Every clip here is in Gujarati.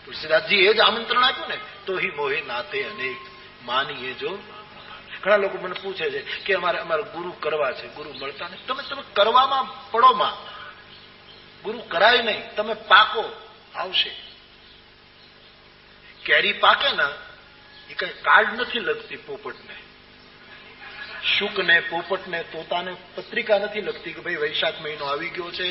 તુલસીદાસજી એ જ આમંત્રણ આપ્યું ને, તો હિ મોહે નાતે અનેક માનીએ જો. ઘણા લોકો મને પૂછે છે કે અમારે ગુરુ કરવા છે, ગુરુ મળતા નહીં. તમે કરવામાં પડોમાં, ગુરુ કરાય નહીં, તમે પાકો, આવશે. કેરી પાકે ને એ કઈ કાર્ડ નથી લગતી પોપટને, શુકને, પોપટને, તોતાને પત્રિકા નથી લખતી કે ભાઈ વૈશાખ મહિનો આવી ગયો છે,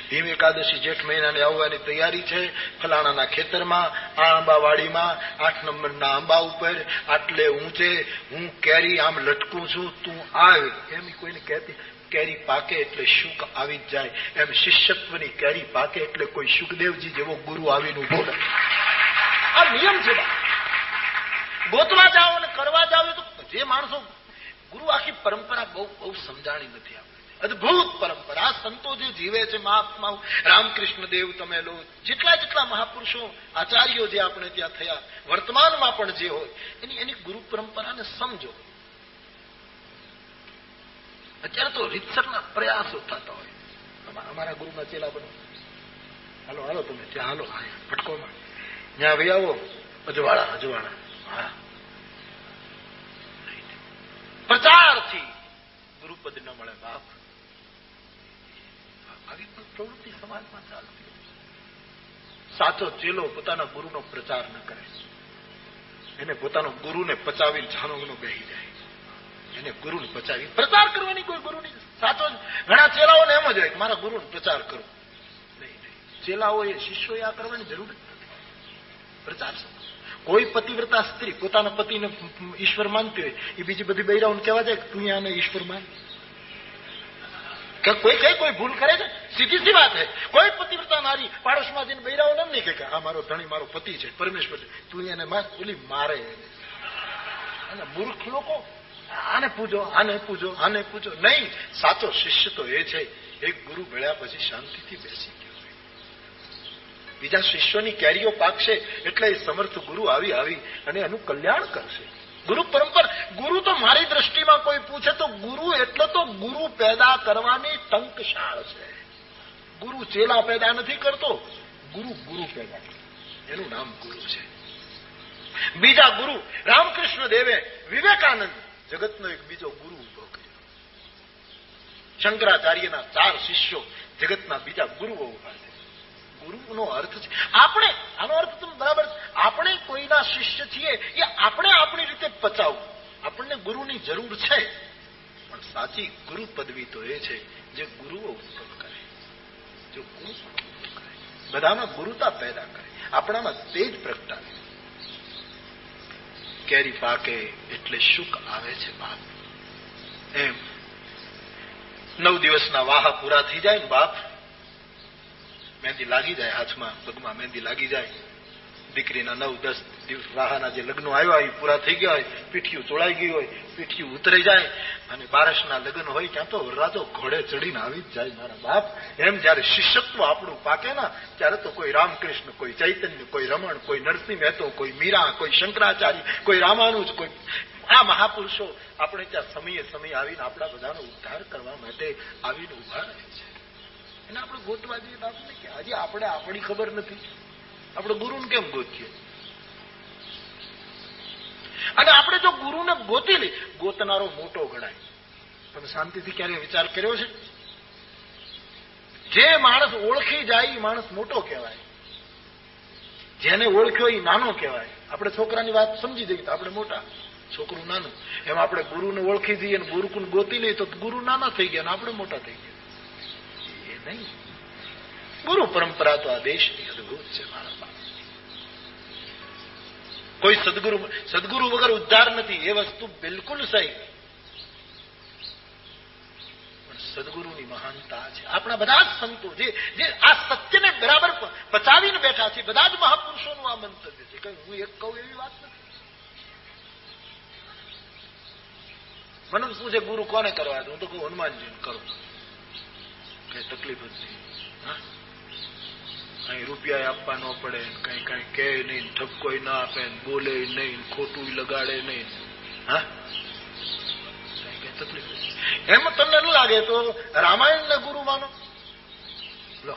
ભીમ એકાદશી જેઠ મહિનાને આવવાની તૈયારી છે, ફલાણાના ખેતરમાં આ આંબાવાડીમાં 8 નંબરના આંબા ઉપર આટલે ઊંચે હું કેરી આમ લટકું છું, તું આવ. એમ કોઈને કહેતી કેરી પાકે એટલે શુક આવી જ જાય. એમ શિષ્યત્વની કેરી પાકે એટલે કોઈ સુખદેવજી જેવો ગુરુ આવીને ઉભો રહે. આ નિયમ છે. ગોતવા જાઓ અને કરવા જાઓ તો જે માણસો, ગુરુ આખી પરંપરા બહુ સમજાણી નથી આપણે. અદભુત પરંપરા. સંતો જે જીવે છે, મહાત્માઓ, રામકૃષ્ણ દેવ તમે લો, જેટલા મહાપુરુષો, આચાર્યો જે આપણે ત્યાં થયા, વર્તમાનમાં પણ જે હોય, એની ગુરુ પરંપરાને સમજો. અત્યારે તો રીતસરના પ્રયાસો થતા હોય. અમારા ગુરુના ચેલા બનો, હાલો તમે ત્યાં હાલો, ભટકોમાં ત્યાં ભાઈ આવો, અજવાળા. હા, પ્રચારથી ગુરુપદ ન મળે બાપ. આવી પણ પ્રવૃત્તિ સમાજમાં ચાલતી. સાચો ચેલો પોતાના ગુરુનો પ્રચાર ન કરે, એને પોતાનો ગુરુને પચાવીને જાનોગનો બેસી જાય. એને ગુરુને પચાવી પ્રચાર કરવાની કોઈ ગુરુની સાચો. ઘણા ચેલાઓને એમ જ હોય કે મારા ગુરુને પ્રચાર કરો. નહીં, ચેલાઓએ, શિષ્યોએ આ કરવાની જરૂર જ નથી. પ્રચાર કોઈ પતિવ્રતા સ્ત્રી પોતાના પતિને ઈશ્વર માનતી હોય, એ બીજી બધી બૈરાઓને કહેવા જાય કે તું આને ઈશ્વર માન. કોઈ ભૂલ કરે છે? સીધી વાત છે. કોઈ પતિવ્રતા નારી પાડોશમાં જઈને બૈરાઓને એમ નહીં કે આ મારો ધણી, મારો પતિ છે, પરમેશ્વર છે, તું એને માન, ઓલી મારે. અને મૂર્ખ લોકો આને પૂજો. નહીં, સાચો શિષ્ય તો એ છે, એક ગુરુ મળ્યા પછી શાંતિથી બેસી ગયો. બીજા શિષ્યોની કેરીઓ પાકશે એટલે એ સમર્થ ગુરુ આવી અને એનું કલ્યાણ કરશે. ગુરુ પરંપરા. ગુરુ તો મારી દ્રષ્ટિમાં કોઈ પૂછે તો ગુરુ એટલે તો ગુરુ પેદા કરવાની ટંકશાળ છે. ગુરુ ચેલા પેદા નથી કરતો, ગુરુ પેદા કરે, એનું નામ ગુરુ છે. બીજા ગુરુ રામકૃષ્ણ દેવે, વિવેકાનંદ, જગતનો એક બીજો ગુરુ ઉભો કર્યો. શંકરાચાર્યના 4 શિષ્યો, જગતના બીજા ગુરુઓ ઉભા છે. ગુરુનો અર્થ છે આપણે, આનો અર્થ તમે બરાબર, આપણે કોઈના શિષ્ય છીએ એ આપણે આપણી રીતે પચાવવું. આપણને ગુરુની જરૂર છે, પણ સાચી ગુરુ પદવી તો એ છે જે ગુરુઓ ઉત્પન્ન કરે, જો ગુરુ કરે, બધામાં ગુરુતા પેદા કરે, આપણામાં તેજ પ્રગટાવે. કેરી પાકે એટલે સુખ આવે છે બાપ. એમ 9 દિવસના વાહા પૂરા થઈ જાય ને બાપ, મહેંદી લાગી જાય, હાથમાં પગમાં મહેંદી લાગી જાય. દીકરીના 9-10 દિવસ વાહાના જે લગ્નો આવ્યા એ પૂરા થઈ ગયા હોય, પીઠિયું ચોળાઈ ગઈ હોય, પીઠિયું ઉતરી જાય, અને બારસના લગ્ન હોય ત્યાં તો વરરાજો ઘોડે ચડીને આવી જ જાય મારા બાપ. એમ જયારે શિષ્યત્વ આપણું પાકે ને, ત્યારે તો કોઈ રામકૃષ્ણ, કોઈ ચૈતન્ય, કોઈ રમણ, કોઈ નરસિંહ મહેતો, કોઈ મીરા, કોઈ શંકરાચાર્ય, કોઈ રામાનુજ, કોઈ આ મહાપુરુષો આપણે ત્યાં સમયે આવીને આપણા બધાનો ઉદ્ધાર કરવા માટે આવીને ઉભા રહે છે. એને આપણે ગોતવા જઈએ તો આપણે કે હજી આપણે આપણી ખબર નથી, આપણે ગુરુને કેમ ગોતીએ? અને આપણે જો ગુરુને ગોતી લઈ, ગોતનારો મોટો ગણાય. તમે શાંતિથી ક્યારે વિચાર કર્યો છે? જે માણસ ઓળખી જાય એ માણસ મોટો કહેવાય, જેને ઓળખ્યો એ નાનો કહેવાય. આપણે છોકરાની વાત સમજી જઈએ તો આપણે મોટા, છોકરું નાનું. એમ આપણે ગુરુને ઓળખી જઈએ ને ગુરુકુલ ગોતી લઈએ તો ગુરુ નાના થઈ ગયા ને આપણે મોટા થઈ ગયા. નહીં, ગુરુ પરંપરા તો આ દેશની અદભુત છે મારા બાપ. કોઈ સદગુરુ વગર ઉદ્ધાર નથી, એ વસ્તુ બિલકુલ સહી. પણ સદગુરુની મહાનતા છે. આપણા બધા જ સંતો જે આ સત્યને બરાબર પચાવીને બેઠા છે, બધા જ મહાપુરુષોનું આ મંતવ્ય છે. કઈ હું એક કહું એવી વાત નથી. મને પૂછે ગુરુ કોને કરવા, હું તો કહું હનુમાનજીને કરો, કઈ તકલીફ જ નહીં. કઈ રૂપિયા આપવા ન પડે, કઈ કે નહીં, ઠપકોય ના આપે, બોલે નહીં, ખોટું લગાડે નહીં. હા, કઈ તકલીફ નથી. એમ તમને ન લાગે તો રામાયણ ને ગુરુ માનો. લો,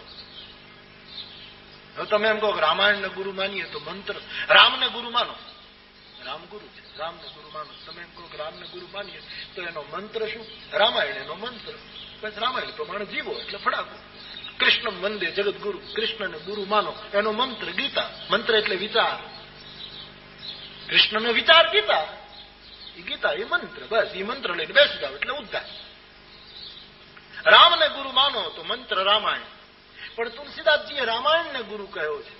હવે તમે એમ કહો કે રામાયણને ગુરુ માનીએ તો મંત્ર, રામને ગુરુ માનો, રામ ગુરુ છે, રામને ગુરુ માનો. તમે એમ કહો કે રામને ગુરુ માનીએ તો એનો મંત્ર શું? રામાયણ એનો મંત્ર. બસ રામાયણ પ્રમાણે જીવો એટલે ફડાકો. કૃષ્ણ વંદે જગત ગુરુ, કૃષ્ણને ગુરુ માનો એનો મંત્ર ગીતા. મંત્ર એટલે વિચાર. કૃષ્ણનો વિચાર ગીતા, એ ગીતા એ મંત્ર. બસ એ મંત્ર લઈને બેસી જાવ એટલે ઉદ્ધાર. રામને ગુરુ માનો તો મંત્ર રામાયણ. પણ તુલસીદાસજીએ રામાયણને ગુરુ કહ્યો છે.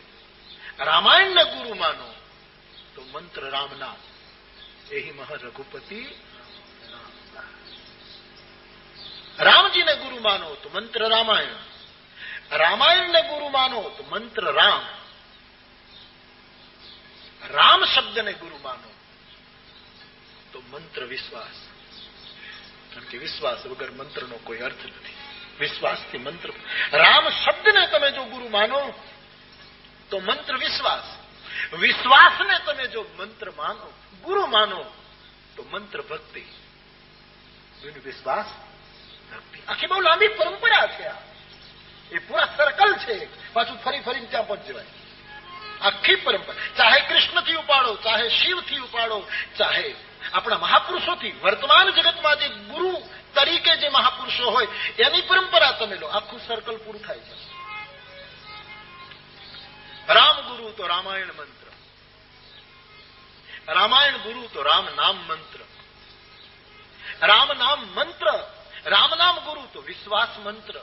રામાયણને ગુરુ માનો તો મંત્ર રામનામ. એહી મહ રઘુપતિ. રામજીને ગુરુ માનો તો મંત્ર રામાયણ. રામાયણને ગુરુ માનો તો મંત્ર રામ. રામ શબ્દને ગુરુ માનો તો મંત્ર વિશ્વાસ. કારણ કે વિશ્વાસ વગર મંત્રનો કોઈ અર્થ નથી. વિશ્વાસથી મંત્ર. રામ શબ્દને તમે જો ગુરુ માનો તો મંત્ર વિશ્વાસ. વિશ્વાસને તમે જો મંત્ર માનો, ગુરુ માનો તો મંત્ર ભક્તિ. વિશ્વાસ ભક્તિ આખી બહુ લાંબી પરંપરા છે. આ એ પૂરા સર્કલ છે. પાછું ફરી ફરીને ત્યાં પહોંચ જવાય. આખી પરંપરા, ચાહે કૃષ્ણથી ઉપાડો, ચાહે શિવથી ઉપાડો, ચાહે આપણા મહાપુરુષોથી, વર્તમાન જગતમાં જે ગુરુ તરીકે જે મહાપુરુષો હોય એની પરંપરા તમે લો, આખું સર્કલ પૂરું થાય છે. રામ ગુરુ તો રામાયણ મંત્ર, રામાયણ ગુરુ તો રામ નામ મંત્ર, રામ નામ મંત્ર, રામ નામ ગુરુ તો વિશ્વાસ મંત્ર,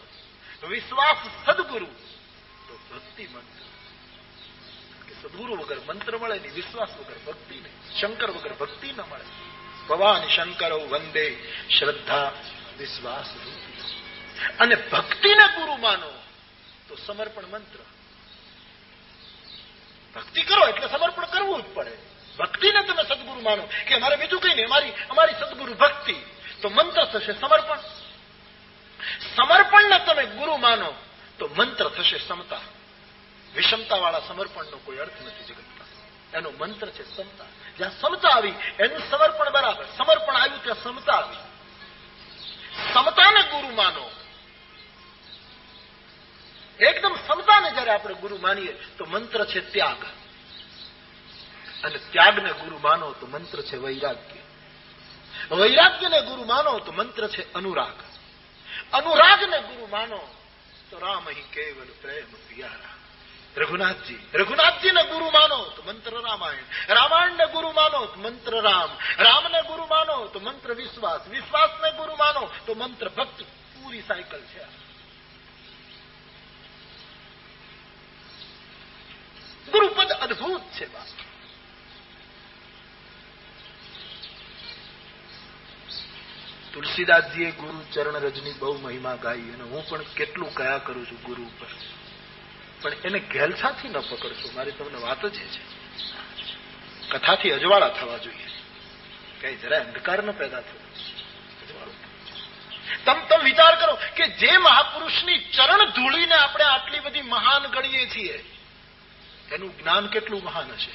વિશ્વાસ સદગુરુ તો ભક્તિ મંત્ર. સદગુરુ વગર મંત્ર મળે નહીં, વિશ્વાસ વગર ભક્તિ નહીં, શંકર વગર ભક્તિ ન મળે. ભવાન શંકરો વંદે શ્રદ્ધા વિશ્વાસ. અને ભક્તિને ગુરુ માનો તો સમર્પણ મંત્ર. ભક્તિ કરો એટલે સમર્પણ કરવું જ પડે. ભક્તિને તમે સદગુરુ માનો કે અમારે બીજું કઈ નહીં, અમારી સદગુરુ ભક્તિ, તો મંત્ર થશે સમર્પણ. સમર્પણને તમે ગુરુ માનો તો મંત્ર થશે સમતા. વિષમતા વાળા સમર્પણનો કોઈ અર્થ નથી જગતમાં. એનો મંત્ર છે સમતા. જ્યાં સમતા આવી એનું સમર્પણ બરાબર. સમર્પણ આવ્યું ત્યાં સમતા આવી. સમતાને ગુરુ માનો. એકદમ સમતાને જયારે આપણે ગુરુ માનીએ તો મંત્ર છે ત્યાગ. અને ત્યાગને ગુરુ માનો તો મંત્ર છે વૈરાગ્ય. વૈરાગ્યને ગુરુ માનો તો મંત્ર છે અનુરાગ. અનુરાગને ગુરુ માનો તો રામ હી કેવલ પ્રેમ પ્યારા. રઘુનાથજીને ગુરુ માનો તો મંત્ર રામાયણ. રામાયણને ગુરુ માનો તો મંત્ર રામ. રામને ગુરુ માનો તો મંત્ર વિશ્વાસ. વિશ્વાસને ગુરુ માનો તો મંત્ર ભક્તિ. પૂરી સાયકલ છે. ગુરુપદ અદભુત છે. બાપ તુલસીદાસજીએ ગુરુ ચરણ રજની બહુ મહિમા ગાઈ અને હું પણ કેટલું કયા કરું છું ગુરુ ઉપર. પણ એને ઘેલછાથી ન પકડશો. મારી તમને વાત જ એ છે, કથાથી અજવાળા થવા જોઈએ. કઈ જરા અંધકાર ન પેદા થયો. તમે વિચાર કરો કે જે મહાપુરુષની ચરણ ધૂળીને આપણે આટલી બધી મહાન ગણીએ છીએ એનું જ્ઞાન કેટલું મહાન હશે.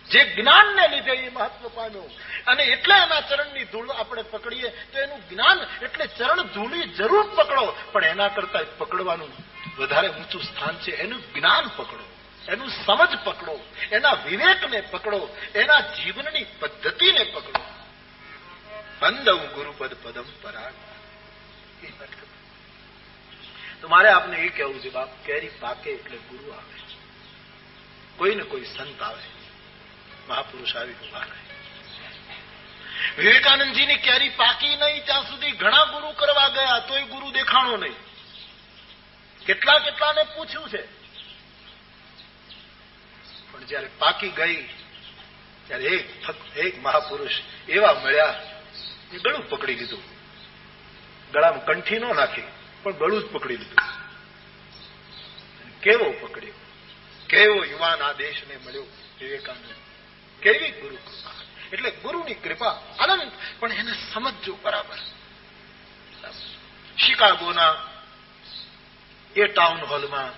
જે જ્ઞાનને લીધે એ મહત્વ પામ્યો અને એટલે એના ચરણની ધૂળ આપણે પકડીએ તો એનું જ્ઞાન. એટલે ચરણ ધૂળી જરૂર પકડો, પણ એના કરતા પકડવાનું વધારે ઊંચું સ્થાન છે એનું જ્ઞાન પકડો, એનું સમજ પકડો, એના વિવેકને પકડો, એના જીવનની પદ્ધતિને પકડો. બંદવ ગુરુપદ પદમ પરાગ. તો મારે આપને એ કહેવું છે, બાપ કેરી પાકે એટલે ગુરુ આવે. કોઈ ને કોઈ સંત આવે, મહાપુરુષ આવી ઉભા રહે. વિવેકાનંદજીની કેરી પાકી નહીં ત્યાં સુધી ઘણા ગુરુ કરવા ગયા તોય ગુરુ દેખાણો નહીં. કેટલાને પૂછ્યું છે, પણ જયારે પાકી ગઈ ત્યારે એક મહાપુરુષ એવા મળ્યા, એ ગળું પકડી લીધું. ગળામાં કંઠી ન નાખી પણ ગળું જ પકડી લીધું. કેવો પકડ્યો, કેવો યુવાન આ દેશને મળ્યો વિવેકાનંદ. કેવી ગુરુ કૃપા. એટલે ગુરુની કૃપા અનંત, પણ એને સમજજો બરાબર. શિકાગોના એ ટાઉન હોલમાં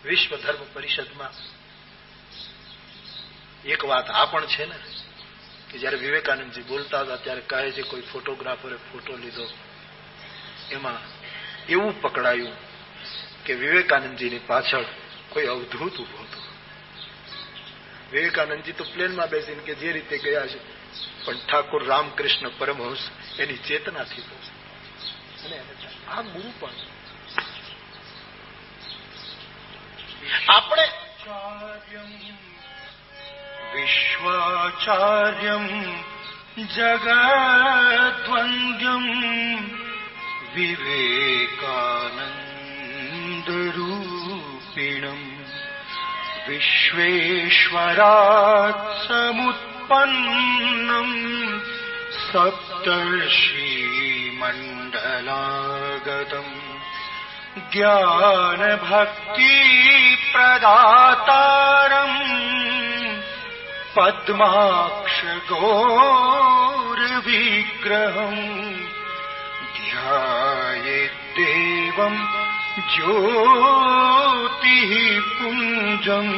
વિશ્વ ધર્મ પરિષદમાં એક વાત આ પણ છે ને કે જયારે વિવેકાનંદજી બોલતા હતા ત્યારે કહે છે કોઈ ફોટોગ્રાફરે ફોટો લીધો, એમાં એવું પકડાયું કે વિવેકાનંદજીની પાછળ કોઈ અવધૂત ઉભો હતો. વિવેકાનંદજી તો પ્લેનમાં બેસીને કે જે રીતે ગયા છે, પણ ઠાકોર રામકૃષ્ણ પરમહંસ એની ચેતનાથી તો અને આ ગુરુ પણ આપણે વિશ્વાચાર્યમ જગદ્વંદ્યમ વિવેકાનંદ રૂપિણમ વિશ્વેશ્વરાત સમુત્પન્નમ સપ્તર્ષિ મંડલાગતમ જ્ઞાન ભક્તિ પ્રદાતારમ પદ્માક્ષ ગૌર વિગ્રહમ ધ્યાયેદેવં જ્યોતિ પુંજમ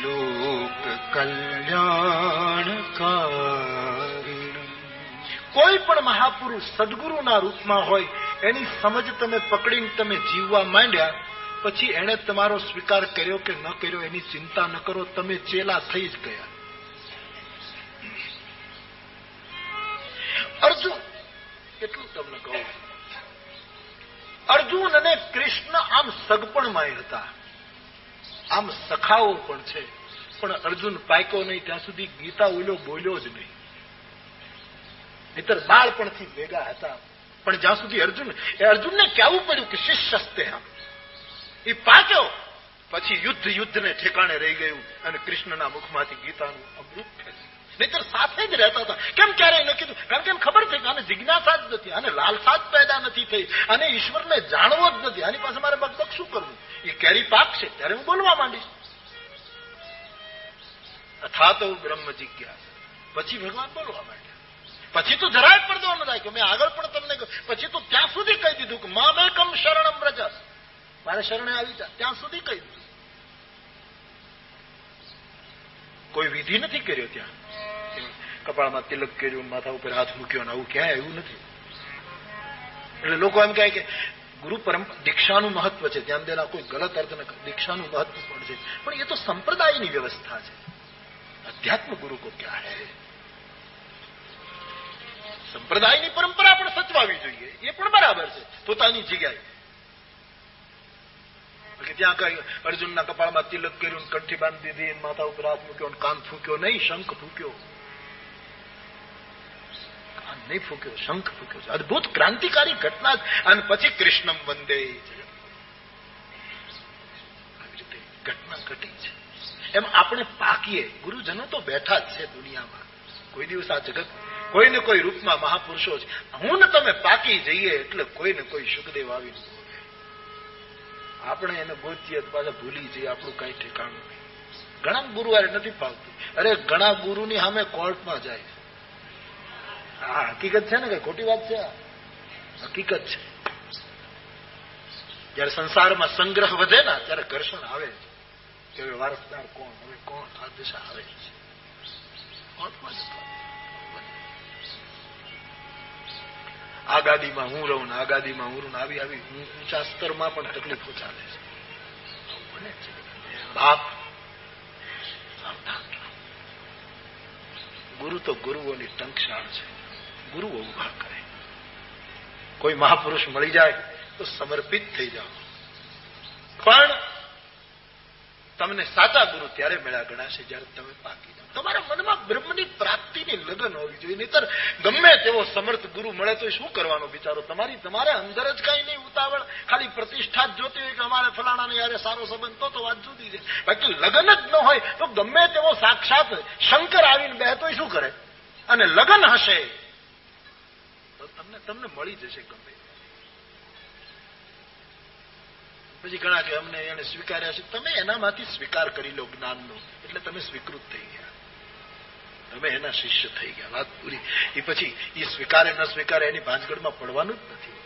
લોક કલ્યાણકારિણમ. કોઈ પણ મહાપુરુષ સદગુરુના રૂપમાં હોય, એની સમજ તમે પકડીને તમે જીવવા માંડ્યા, પછી એને તમારો સ્વીકાર કર્યો કે ન કર્યો એની ચિંતા ન કરો, તમે ચેલા થઈ જ ગયા. અર્જુન, એટલું તમને કહું, અર્જુન અને કૃષ્ણ આમ સગપણમાં હતા, આમ સખાઓ પણ છે, પણ અર્જુન પાક્યો નહીં ત્યાં સુધી ગીતા ઓલો બોલ્યો જ નહીં. નહીતર બાળપણથી ભેગા હતા, પણ જ્યાં સુધી અર્જુનને કહેવું પડ્યું કે શિષ્યસ્તે હમ, એ પાક્યો પછી યુદ્ધને ઠેકાણે રહી ગયું અને કૃષ્ણના મુખમાંથી ગીતાનું અમૃત થયું. નહીતર સાથે જ રહેતા હતા. કેમ ક્યારેય ન કીધું? કારણ કે એમ ખબર છે કે આને જિજ્ઞાસા જ નથી, આને લાલસા જ પેદા નથી થઈ, અને ઈશ્વરને જાણવો જ નથી. આની પાસે મારે બકબક શું કરવું? એ કેરી પાક છે ત્યારે હું બોલવા માંડીશ. અથા તો બ્રહ્મ જિજ્ઞાસા, પછી ભગવાન બોલવા માંડ્યા. પછી તો જરાય પડતો ન થાય કે મેં આગળ પણ તમને પછી તો ત્યાં સુધી કહી દીધું કે મામેકમ શરણમ વ્રજ, મારે શરણે આવી જા, ત્યાં સુધી કહી દીધું. કોઈ વિધિ નથી કર્યો ત્યાં, કપાળમાં તિલક કર્યું, માથા ઉપર હાથ મૂક્યો, આવું ક્યાંય એવું નથી. એટલે લોકો એમ કહે કે ગુરુ પરંપરા દીક્ષાનું મહત્વ છે, ધ્યાન દેના, કોઈ ગલત અર્થ ન, દીક્ષાનું મહત્વ પણ છે, પણ એ તો સંપ્રદાયની વ્યવસ્થા છે. અધ્યાત્મ ગુરુ કો ક્યાં હૈ? સંપ્રદાયની પરંપરા પણ સચવાવી જોઈએ, એ પણ બરાબર છે પોતાની જગ્યાએ. ત્યાં કઈ અર્જુનના કપાળમાં તિલક કર્યું, કંઠી બાંધી દીધી, માથા ઉપર હાથ મૂક્યો, કાન ફૂક્યો નહીં, શંખ ફૂક્યો. કાન નહીં ફૂક્યો, શંખ ફૂક્યો છે. અદભુત ક્રાંતિકારી ઘટના. અને પછી કૃષ્ણમ વંદે, આવી રીતે ઘટના ઘટી છે. એમ આપણે પાકીએ. ગુરુજનો તો બેઠા જ છે દુનિયામાં, કોઈ દિવસ આ જગત કોઈ ને કોઈ રૂપમાં મહાપુરુષો છે. હું ને તમે પાકી જઈએ એટલે કોઈ ને કોઈ સુખદેવ આવી, આપણે એને ગોતીએ પાછા ભૂલી જઈએ, આપણું કઈ ઠેકાણું નહીં. ઘણા ગુરુ અરે નથી ફાવતું. અરે ઘણા ગુરુની સામે કોર્ટમાં જાય. હા, હકીકત છે ને, કઈ ખોટી વાત છે? હકીકત છે. જયારે સંસારમાં સંગ્રહ વધે ને ત્યારે ઘર્ષણ આવે કે હવે વારસદાર કોણ, હવે કોણ, આ દિશા આવે છે. કોર્ટમાં જતો આ ગાદીમાં હું રહું ને આ ગાદીમાં હું રહું, આવી આવી ઊંચા સ્તરમાં પણ તકલીફો ચાલે છે. બાપ સાવધાન. ગુરુ તો ગુરુઓની ટંકશાળ છે, ગુરુઓ ઉભા કરે. કોઈ મહાપુરુષ મળી જાય તો સમર્પિત થઈ જાઓ. પણ તમને સાચા ગુરુ ત્યારે મળ્યા ગણાશે જયારે તમે પાકી જાઓ. તમારા મનમાં બ્રહ્મની પ્રાપ્તિની લગન હોવી જોઈએ. નહીતર ગમે તેવો સમર્થ ગુરુ મળે તો શું કરવાનો બિચારો? તમારે અંદર જ કઈ નહીં ઉતાવળ, ખાલી પ્રતિષ્ઠા જ જોતી હોય કે અમારે ફલાણાને યારે સારો સંબંધ તો વાત જુદી છે. બાકી લગન જ ન હોય તો ગમે તેવો સાક્ષાત શંકર આવીને બે તો શું કરે? અને લગન હશે તો તમને મળી જશે ગમે. પછી ઘણા કે અમને એને સ્વીકાર્યા છે. તમે એનામાંથી સ્વીકાર કરી લો જ્ઞાનનો, એટલે તમે સ્વીકૃત થઈ ગયા, તમે એના શિષ્ય થઈ ગયા. વાત પૂરી. એ પછી એ સ્વીકારે ન સ્વીકારે એની ભાંજગડમાં પડવાનું જ નથી.